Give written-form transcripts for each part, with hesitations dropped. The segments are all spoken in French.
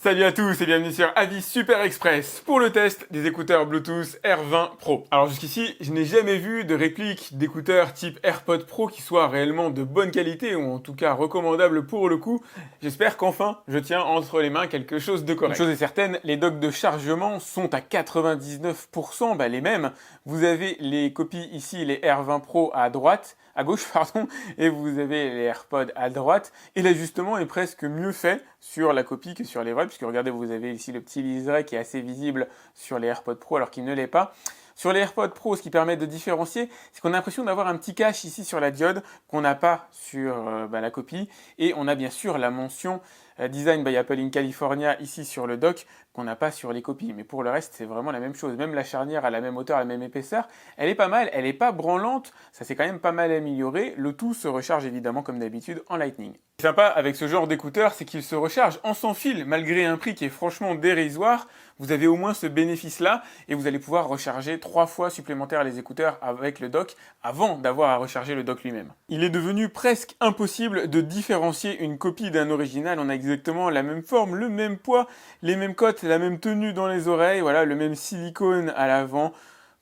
Salut à tous et bienvenue sur Avis Super Express pour le test des écouteurs Bluetooth R20 Pro. Alors jusqu'ici, je n'ai jamais vu de réplique d'écouteurs type AirPods Pro qui soit réellement de bonne qualité ou en tout cas recommandable pour le coup. J'espère qu'enfin, je tiens entre les mains quelque chose de correct. Une chose est certaine, les docks de chargement sont à 99% les mêmes. Vous avez les copies ici, les R20 Pro à droite, à gauche pardon, et vous avez les AirPods à droite. Et l'ajustement est presque mieux fait sur la copie que sur les vrais, puisque regardez, vous avez ici le petit liseré qui est assez visible sur les AirPods Pro alors qu'il ne l'est pas. Sur les AirPods Pro, ce qui permet de différencier, c'est qu'on a l'impression d'avoir un petit cache ici sur la diode qu'on n'a pas sur la copie. Et on a bien sûr la mention Design by Apple in California ici sur le dock qu'on n'a pas sur les copies. Mais pour le reste, c'est vraiment la même chose. Même la charnière à la même hauteur, à la même épaisseur, elle est pas mal, elle n'est pas branlante, ça s'est quand même pas mal amélioré. Le tout se recharge évidemment comme d'habitude en Lightning. Ce qui est sympa avec ce genre d'écouteurs, c'est qu'il se recharge en sans fil, malgré un prix qui est franchement dérisoire. Vous avez au moins ce bénéfice-là et vous allez pouvoir recharger 3 fois supplémentaires les écouteurs avec le dock avant d'avoir à recharger le dock lui-même. Il est devenu presque impossible de différencier une copie d'un original. On a exactement la même forme, le même poids, les mêmes cotes, la même tenue dans les oreilles, voilà, le même silicone à l'avant.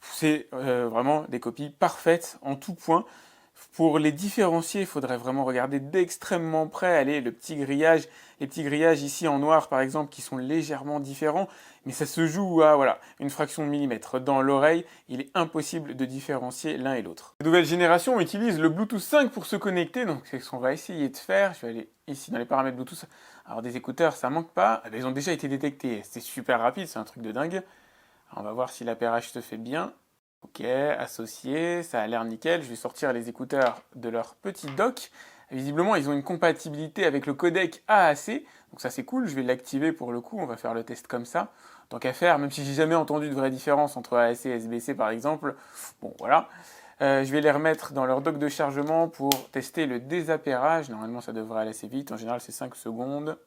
C'est vraiment des copies parfaites en tout point. Pour les différencier, il faudrait vraiment regarder d'extrêmement près. Allez, les petits grillages ici en noir par exemple qui sont légèrement différents, mais ça se joue à voilà, une fraction de millimètre. Dans l'oreille, il est impossible de différencier l'un et l'autre. La nouvelle génération utilise le Bluetooth 5 pour se connecter, donc c'est ce qu'on va essayer de faire. Je vais aller ici dans les paramètres Bluetooth. Alors des écouteurs, ça manque pas. Ils ont déjà été détectés. C'est super rapide, c'est un truc de dingue. Alors, on va voir si l'appairage se fait bien. Ok, associé, ça a l'air nickel. Je vais sortir les écouteurs de leur petit dock. Visiblement, ils ont une compatibilité avec le codec AAC. Donc ça, c'est cool. Je vais l'activer pour le coup. On va faire le test comme ça. Tant qu'à faire, même si j'ai jamais entendu de vraie différence entre AAC et SBC par exemple. Bon, voilà. Je vais les remettre dans leur dock de chargement pour tester le désappairage. Normalement, ça devrait aller assez vite. En général, c'est 5 secondes.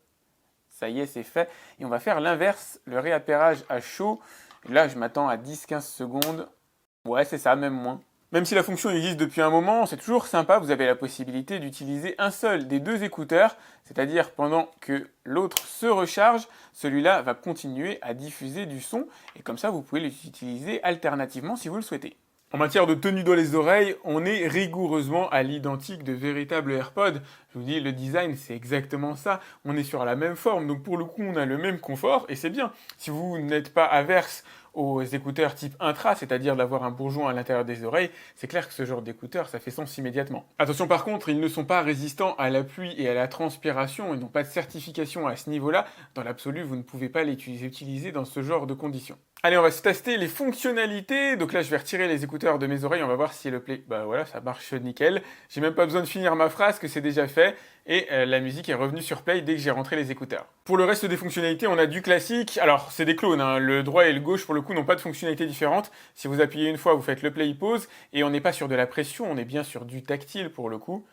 Ça y est, c'est fait. Et on va faire l'inverse, le réappairage à chaud. Et là, je m'attends à 10-15 secondes. Ouais, c'est ça, même moins. Même si la fonction existe depuis un moment, c'est toujours sympa, vous avez la possibilité d'utiliser un seul des deux écouteurs, c'est-à-dire pendant que l'autre se recharge, celui-là va continuer à diffuser du son, et comme ça vous pouvez les utiliser alternativement si vous le souhaitez. En matière de tenue dans les oreilles, on est rigoureusement à l'identique de véritables AirPods. Je vous dis, le design, c'est exactement ça. On est sur la même forme, donc pour le coup, on a le même confort, et c'est bien. Si vous n'êtes pas averse aux écouteurs type intra, c'est-à-dire d'avoir un bourgeon à l'intérieur des oreilles, c'est clair que ce genre d'écouteurs, ça fait sens immédiatement. Attention par contre, ils ne sont pas résistants à la pluie et à la transpiration, ils n'ont pas de certification à ce niveau-là. Dans l'absolu, vous ne pouvez pas les utiliser dans ce genre de conditions. Allez, on va se tester les fonctionnalités. Donc là, je vais retirer les écouteurs de mes oreilles. On va voir si le play... Bah voilà, ça marche nickel. J'ai même pas besoin de finir ma phrase, que c'est déjà fait. Et la musique est revenue sur play dès que j'ai rentré les écouteurs. Pour le reste des fonctionnalités, on a du classique. Alors, c'est des clones, hein. Le droit et le gauche, pour le coup, n'ont pas de fonctionnalités différentes. Si vous appuyez une fois, vous faites le play pause. Et on n'est pas sur de la pression, on est bien sur du tactile pour le coup.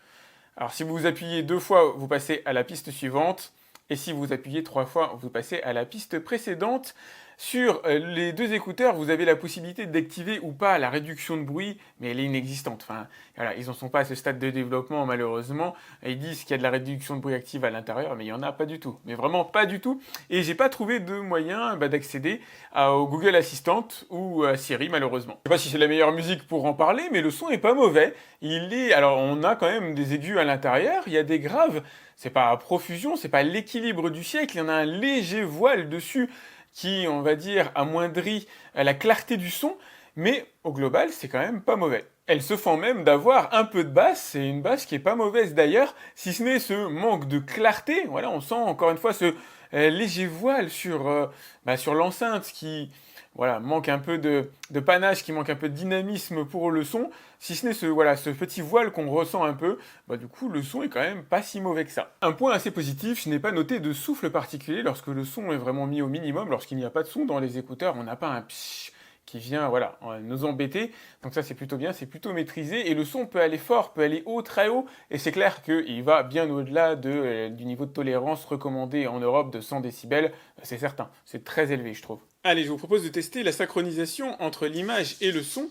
Alors, si vous appuyez 2 fois, vous passez à la piste suivante. Et si vous appuyez 3 fois, vous passez à la piste précédente. Sur les deux écouteurs, vous avez la possibilité d'activer ou pas la réduction de bruit, mais elle est inexistante. Enfin, voilà, ils n'en sont pas à ce stade de développement, malheureusement. Ils disent qu'il y a de la réduction de bruit active à l'intérieur, mais il n'y en a pas du tout. Mais vraiment pas du tout. Et j'ai pas trouvé de moyen d'accéder au Google Assistant ou à Siri, malheureusement. Je sais pas si c'est la meilleure musique pour en parler, mais le son est pas mauvais. Alors, on a quand même des aigus à l'intérieur, il y a des graves. C'est pas à profusion, c'est pas l'équilibre du siècle, il y en a un léger voile dessus qui, on va dire, amoindrit la clarté du son, mais au global, c'est quand même pas mauvais. Elle se fend même d'avoir un peu de basse, c'est une basse qui est pas mauvaise d'ailleurs, si ce n'est ce manque de clarté. Voilà, on sent encore une fois ce léger voile sur l'enceinte qui manque un peu de panache, qui manque un peu de dynamisme pour le son. Si ce n'est ce petit voile qu'on ressent un peu, du coup le son est quand même pas si mauvais que ça. Un point assez positif, je n'ai pas noté de souffle particulier lorsque le son est vraiment mis au minimum, lorsqu'il n'y a pas de son dans les écouteurs, on n'a pas un pshhh qui vient nous embêter. Donc ça c'est plutôt bien, c'est plutôt maîtrisé et le son peut aller fort, peut aller haut, très haut et c'est clair qu'il va bien au-delà du niveau de tolérance recommandé en Europe de 100 décibels, c'est certain, c'est très élevé je trouve. Allez, je vous propose de tester la synchronisation entre l'image et le son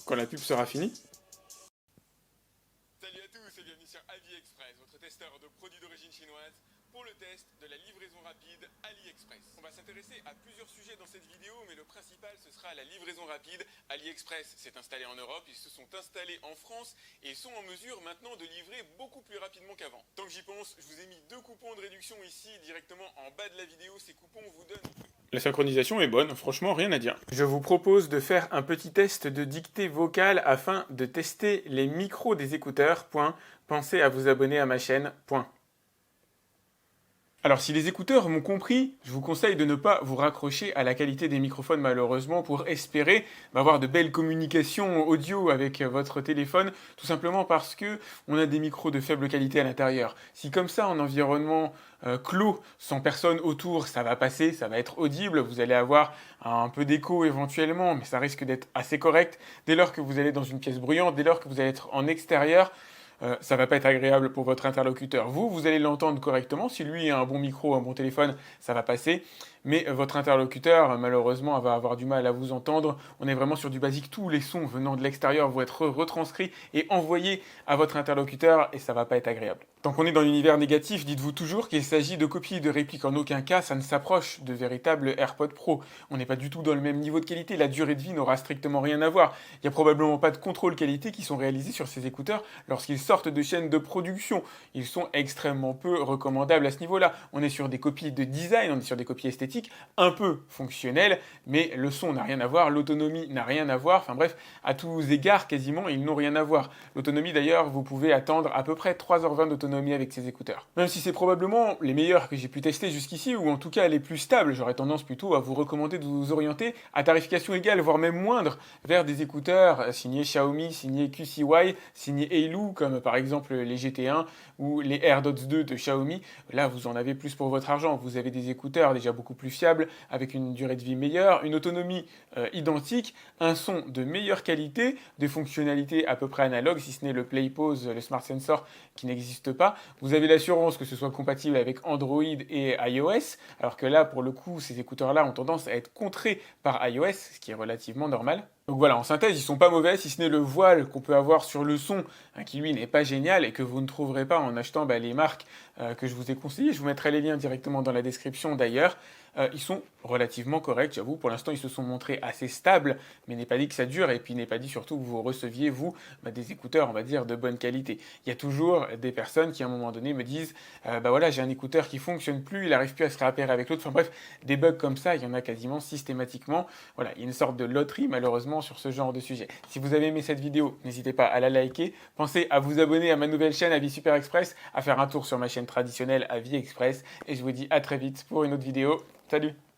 quand la pub sera finie. Salut à tous et bienvenue sur AliExpress, votre testeur de produits d'origine chinoise pour le test de la livraison rapide à s'intéresser à plusieurs sujets dans cette vidéo, mais le principal ce sera la livraison rapide. AliExpress s'est installé en Europe, ils se sont installés en France et sont en mesure maintenant de livrer beaucoup plus rapidement qu'avant. Tant que j'y pense, je vous ai mis 2 coupons de réduction ici directement en bas de la vidéo. Ces coupons vous donnent... La synchronisation est bonne, franchement rien à dire. Je vous propose de faire un petit test de dictée vocale afin de tester les micros des écouteurs. Pensez à vous abonner à ma chaîne. Alors si les écouteurs m'ont compris, je vous conseille de ne pas vous raccrocher à la qualité des microphones malheureusement pour espérer avoir de belles communications audio avec votre téléphone, tout simplement parce que on a des micros de faible qualité à l'intérieur. Si comme ça en environnement clos, sans personne autour, ça va passer, ça va être audible, vous allez avoir un peu d'écho éventuellement, mais ça risque d'être assez correct. Dès lors que vous allez dans une pièce bruyante, dès lors que vous allez être en extérieur, ça va pas être agréable pour votre interlocuteur. Vous allez l'entendre correctement. Si lui a un bon micro, un bon téléphone, ça va passer. Mais votre interlocuteur, malheureusement, va avoir du mal à vous entendre. On est vraiment sur du basique. Tous les sons venant de l'extérieur vont être retranscrits et envoyés à votre interlocuteur et ça va pas être agréable. Tant qu'on est dans l'univers négatif, dites-vous toujours qu'il s'agit de copies et de répliques. En aucun cas, ça ne s'approche de véritables AirPods Pro. On n'est pas du tout dans le même niveau de qualité. La durée de vie n'aura strictement rien à voir. Il n'y a probablement pas de contrôle qualité qui sont réalisés sur ces écouteurs lorsqu'ils sortent de chaînes de production. Ils sont extrêmement peu recommandables à ce niveau-là. On est sur des copies de design, on est sur des copies esthétiques, un peu fonctionnelles, mais le son n'a rien à voir, l'autonomie n'a rien à voir. Enfin bref, à tous égards, quasiment, ils n'ont rien à voir. L'autonomie, d'ailleurs, vous pouvez attendre à peu près 3h20 d'autonomie avec ces écouteurs. Même si c'est probablement les meilleurs que j'ai pu tester jusqu'ici, ou en tout cas les plus stables, j'aurais tendance plutôt à vous recommander de vous orienter à tarification égale, voire même moindre, vers des écouteurs signés Xiaomi, signés QCY, signés Eilu, comme par exemple les GT1 ou les AirDots 2 de Xiaomi. Là, vous en avez plus pour votre argent. Vous avez des écouteurs déjà beaucoup plus fiables, avec une durée de vie meilleure, une autonomie identique, un son de meilleure qualité, des fonctionnalités à peu près analogues, si ce n'est le Play Pause, le Smart Sensor qui n'existe pas. Vous avez l'assurance que ce soit compatible avec Android et iOS, alors que là, pour le coup, ces écouteurs-là ont tendance à être contrés par iOS, ce qui est relativement normal. Donc voilà, en synthèse, ils sont pas mauvais, si ce n'est le voile qu'on peut avoir sur le son, qui lui n'est pas génial et que vous ne trouverez pas en achetant les marques que je vous ai conseillées. Je vous mettrai les liens directement dans la description d'ailleurs. Ils sont relativement corrects, j'avoue. Pour l'instant, ils se sont montrés assez stables, mais n'est pas dit que ça dure, et puis n'est pas dit surtout que vous receviez, vous, des écouteurs, on va dire, de bonne qualité. Il y a toujours des personnes qui, à un moment donné, me disent voilà, j'ai un écouteur qui fonctionne plus, il n'arrive plus à se réappairer avec l'autre. Enfin bref, des bugs comme ça, il y en a quasiment systématiquement. Voilà, il y a une sorte de loterie, malheureusement, sur ce genre de sujet. Si vous avez aimé cette vidéo, n'hésitez pas à la liker. Pensez à vous abonner à ma nouvelle chaîne Avis Super Express, à faire un tour sur ma chaîne traditionnelle Avis Express, et je vous dis à très vite pour une autre vidéo. Salut!